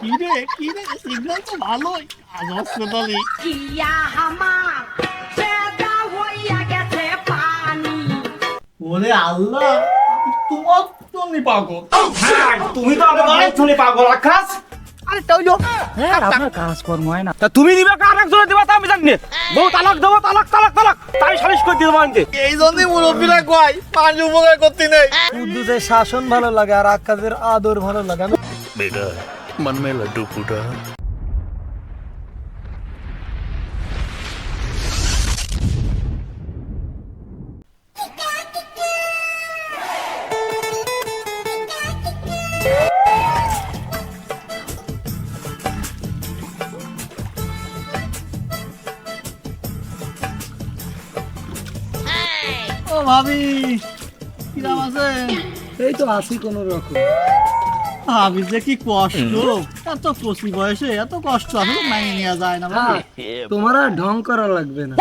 কি রে সিগন্যাল তো ভালোই আজ হসপিটালে ইয়া হামার সেদা হইয়া গেছে পানি। ওরে আল্লাহ তোমার জন্য পাগল। তুমি তো আমার জন্য পাগল আকাশ। আরে তাইলো হ্যাঁ আপনার কাজকর্ম হয় না। তা তুমি নিবে কার একজনে দিবা তা আমি জানি না। বউ তালাক দেবো তালাক তালাক তালাক তাই সালিশ করে দিতে পারবে। এই জন্যই মুরব্বীরা কয় পাঁচ উপকার করতে নেই। কুদ্দুসের শাসন ভালো লাগে আর আকাশের আদর ভালো লাগে। बेटा मन में लड्डू फूटा। ও ভাবি কিরাম আছে? এই তো আসি কোন রকম। ভাবি যে কি কষ্ট, এত কচি বয়সে এত কষ্ট আসলে মানিয়ে নেওয়া যায় না ভাবি। তোমার আর ঢং করা লাগবে না,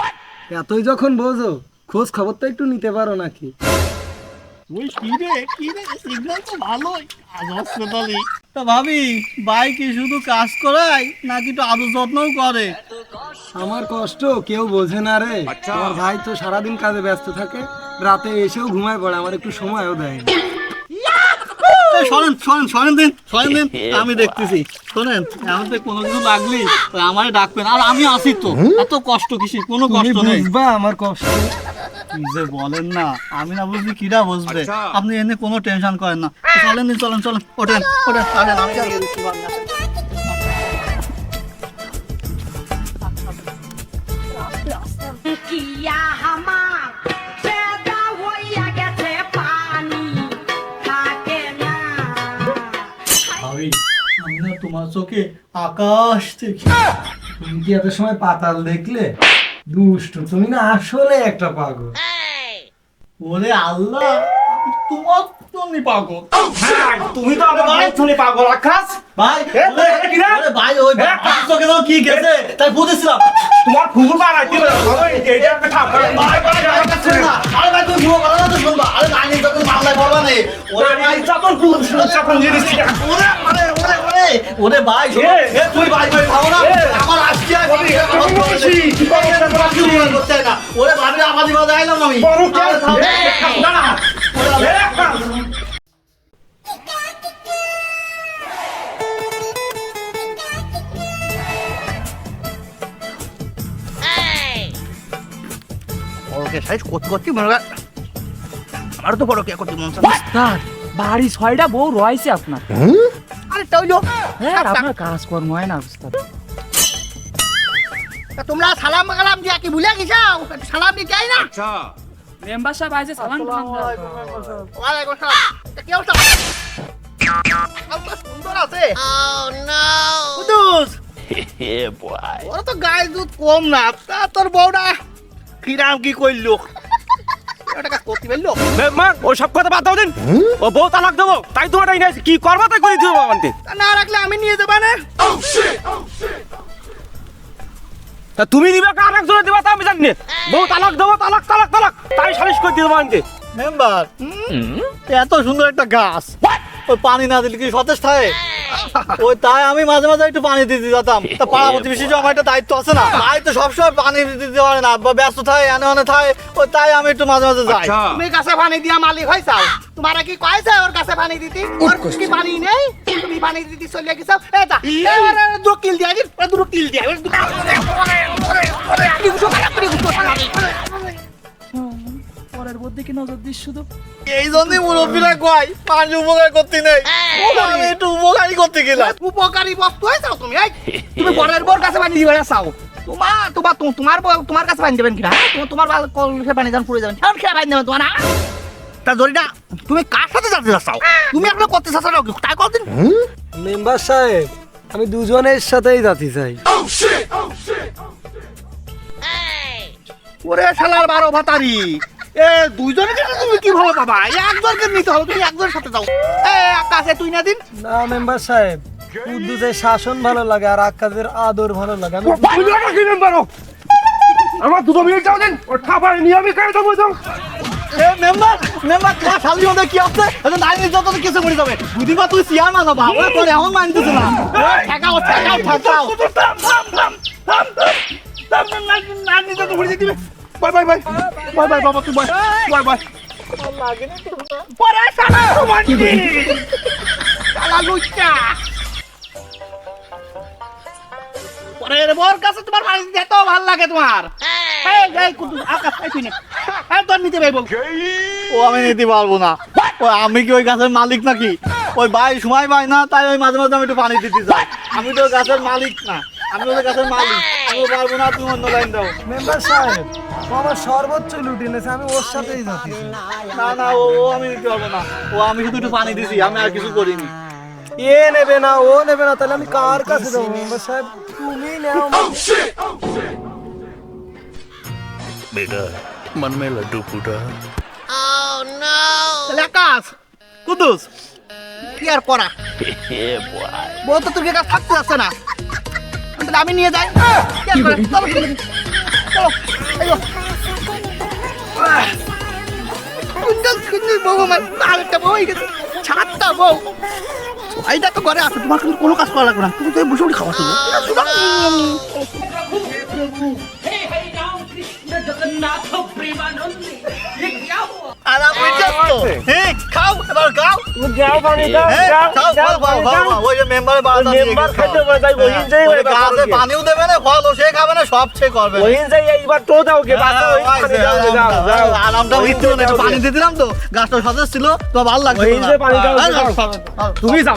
এতই যখন বোঝো খোঁজ খবর তো একটু নিতে পারো নাকি? ওই কি রে সিগন্যাল তো ভালোই আজ হসপিটালে। তা ভাবি ভাই কি শুধু কাজ করায় নাকি তো আদর যত্নও করে? আমার কষ্ট কেউ বোঝে না রে। আমার ভাই তো সারাদিন কাজে ব্যস্ত থাকে, রাতে এসেও ঘুমায় পড়ে, আমার একটু সময়ও দেয় না। শোনেন দিন আমি দেখতেছি। শোনেন এখন তো কোনো কিছু লাগলি আমারে ডাকবেন, আর আমি আসি তো। এত কষ্ট কিসি, কোনো তুমি কষ্ট নেই। বুঝবা আমার কষ্ট? কি যে বলেন না, আমি না বুঝলি কিরা বুঝবে। আপনি এনে কোনো টেনশন করেন না। চলেন ওঠেন চলেন আমি জানিয়ে দিচ্ছি ভাবনা। ইয়া হামার সেদা হইয়া গেছে পানি থাকে না। ভাবি আমি না তোমার চোখে আকাশ দেখি। তুমি কি এত সময় পাতাল দেখলে? দুষ্ট, তুমি না আসলে একটা পাগল। ওরে আল্লাহ তোমার জন্য পাগল। তুমি তো আমার জন্য পাগল আকাশ। ভাই ভাই ওই চোখে তো কি গেছে তাই বুঝেছিলাম। তোমার ফুল মারাই দিবে এইটা একটা ঠাপ। আরে ভাই তুমি ভুয়ো কথা তো শুনবা। আরে আইনি যখন মামলায় বলবা নেই। ওরে ভাই যখন ফুল যখন জিনিস ওরে ভাই তুই ভাই খাও না আমার আজকে করতে না। ওরে ভাবি আমার দিবা যাইলাম আমি। ওকে সাইজ করতে মনে হয় আমার তো বড় কে করতে মন চায়। তার বাড়ি 6টা বউ রয়েছে আপনার। আরে তাইলো হ্যাঁ আপনার কাজকর্ম হয় না উস্তাদ। তোমরা সালাম কালাম দিয়া কি ভুলে গেছাও? সালাম দিতে চাই না। মেম্বার সাহেব আইছে, সালাম কালাম। ওয়ালাইকুম সালাম। কি অবস্থা? আল্লাহ সুন্দর আছে। Oh no Quddus Yeah, boy. ওরা তো গায়ে দুধ কম না। তা তোর বউটা কিরাম কি কইলো? এটা কাজ করতে পারলো? মা ও সব কথা বাদ দাও দিন। ও বউ তালাক দেবো তাই তোমার কি করবা তাই করে দিও আমাকে। তা না রাখলে আমি নিয়ে যাবা না। তা তুমি নিবে কার একজনে দিবা তা আমি জানি না। বউ তালাক দেবো তালাক তালাক তালাক তাই সালিশ করে দিতে পারবে। মেম্বার এত সুন্দর একটা গাছ, ওই পানি না দিলে কি সতেজ থাকে? ওই তাই আমি মাঝে মাঝে একটু পানি দিতে যেতাম। তা পাড়া প্রতিবেশী আমার একটা দায়িত্ব আছে না। ভাই তো সবসময় পানি দিতে পারে না, ব্যস্ত থাকে এনে থাকে। ওই তাই আমি একটু মাঝে মাঝে যাই। তুমি কাছে পানি দিয়া মালিক হইছাও, তোমার কি কইছে ওর কাছে পানি দিতি? ওর কি পানি নেই? তুমি পানি দিতে চলে গেছাও। এটা এবারে দুকিল দিয়া দিন, দুকিল দিয়া পরের বুদ্ধি কি নজর দিস শুধু। এই জন্যই মুরব্বীরা কয় পাঁচ উপকার করতে নেই। আমি একটু উপকারই করতে গেলাম। উপকারী বস্তু হইছাও তুমি। এই তুমি পরের বোর কাছে পানি দিবা চাও? তোমার কাছে পানি দেবেন কিনা? তোমার কলসে পানি যান পুড়ে যাবেন, কেমন খেয়ে পানি দেবেন তোমার না? তা জরিনা তুমি কার সাথে যাতে চাও? তুমি এখনো করতে চাচ্ছ না তাই কদিন? মেম্বার সাহেব আমি দুজনের সাথেই যাতে চাই। ওরে শালার 12 ভাতারি, এ দুইজনে তুমি কিভাবে পাবা? একজনকে নিতে হবে, তুমি একজনের সাথে যাও। কাছে তুই না দিন। না মেম্বার সাহেব, কুদ্দুসের শাসন ভালো লাগে আর আকাশের আদর ভালো লাগে। আমার দুটো মিনিট যাও দিন। ওর খাবার নিয়ে আমি খাই দেবো। মেম্বার মেম্বার তোমার শালির মধ্যে কি আছে এটা নাই নিজ যত কিছু করে যাবে বুঝিবা তুই চেয়ারম্যান না বাবা তোর এমন মানতেছ না ঠেকাও ঠেকাও ঠেকাও বাই বাই বাই বাই বাই বাবা তুই বাই বাই বাই পরে শালা তোমার কি শালা লুচ্চা পরে ওর কাছে তোমার পানি দিতে এত ভালো লাগে তোমার এই এই কুতু আকাশ এই তুই নে এই তোর নিতে ভাই বল ও আমি নিতে পারবো না ওই আমি কি ওই গাছের মালিক নাকি ওই ভাই সময় পাই না তাই ওই মাঝে মাঝে আমি একটু পানি দিতে যাই আমি তো গাছের মালিক না আমি ওই গাছের মালিক আমি পারবো না তুমি অন্য লাইন দাও মেম্বার সাহেব ও আমার সর্বোচ্চ লুটে এনেছে, আমি ওর সাথেই যাচ্ছি। না না ও ও আমি নিতে পারবো না ও আমি শুধু একটু পানি দিছি আমি আর কিছু করিনি এ নেবে না ও নেবে না, তাহলে আমি কার কাছে যাবো? মেম্বার সাহেব তুমি নাও। बेटा मन में लड्डू फूटा তাহলে আকাশ কুদুস কি আর করা বউ তো তোর কাছে থাকতে যাচ্ছে না তাহলে আমি নিয়ে যাই কি আর করা? চলো, চলো, চলো, আইয়ো। কুন্দল কুন্দল বউ আমার আরেকটা বউ হয়ে গেছে ছাড়টা বউ এইটা তো ঘরে আছে তোমার কিন্তু কোনো কাজ করা লাগবে না তুমি তো বসে বসে খাওয়া শুনো আরাম হইছে তো ঠিক খাও এবার খাও যাও পানি দাও হ্যাঁ, যাও খাও, যাও খাও, খাও, খাও, ওই যে মেম্বারের বাড়িতে নিয়ে মেম্বার গেছে, খাইতে খাও। পারে, তাই ওই যাই ওই গাছে পানিও দেবে না ফল সে খাবে না সব সে করবে ওই যাই এইবার তো দাও কে বাচ্চা ওই পানি দাও যাও যাও আরামটা হইতো না একটু পানি দিয়ে দিলাম তো গাছটা সতেজ ছিল তো ভালো লাগছে ওই যে পানি দাও, দাও। তুমি যাও